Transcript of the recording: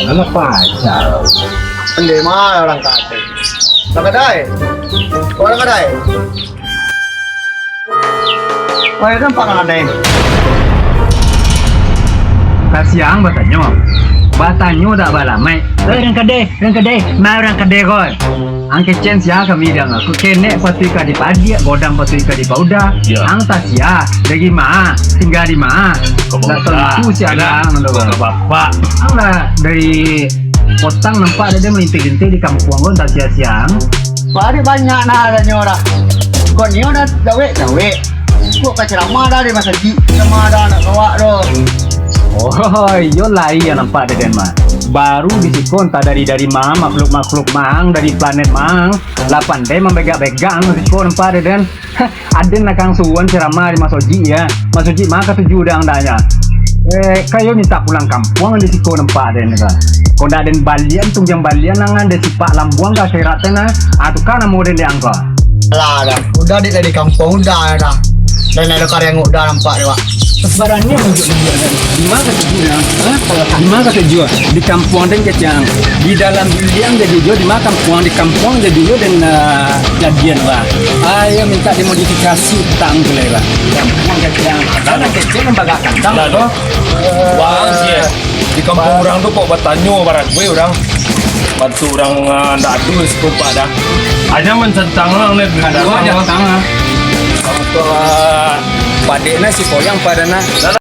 Nama pacar. Pendek mah orang kata. Orang kedai. Orang kedai. Wah, itu pangan ada yang. Kasiang Batanyo dah balamai. Orang kedai, mai orang kedai koi. Ang kecen sia kami dah aku kene patui ka di padi, godam patui ka di pauda. Ang tak sia, lagi ma, tinggal di ma. Tak tentu sia ada bapak. Ang lah dari potang nampak dia melintir-lintir di kampung pun tak sia siang. Pari banyak nah ada nyora. Kau ni ada dawe. Kau keceramah dah di masa di sama ada anak kawak doh. Oh, yo lai yang nampak dia mah. Baru disikon tak dari makhluk mang dari planet mang. 8D membegak-begak disikon nampak dia dan ada nakang suwan ceramah di Masoji ya. Masoji mah ketujuh dah andanya. Kayo minta pulang kampung di sikon nampak dia kan. Kau dah den balian tungjang balian nangan de sipak lambuang ka syaratna atu kana model yang ka. Lah dah. Udah di kampung dah. Dan ada karya udah nampak dia, Pak. Sebarannya di mana ketujuh? Di mana ketujuh? Di kampung dan kecang. Di dalam biliang jadi jo di mana kampung di kampung jadi jo dan jadian lah. Ayo minta dimodifikasi tanggung lah. Kampung kecang. Karena kecang lembaga kandang Lah, wang sih. Di kampung orang tuh kok bertanyo barat gue orang bantu orang ndak adu serupa dah. Hanya mencentang orang nih ada Dua orang. tangan. Kalau padekna si koyang padana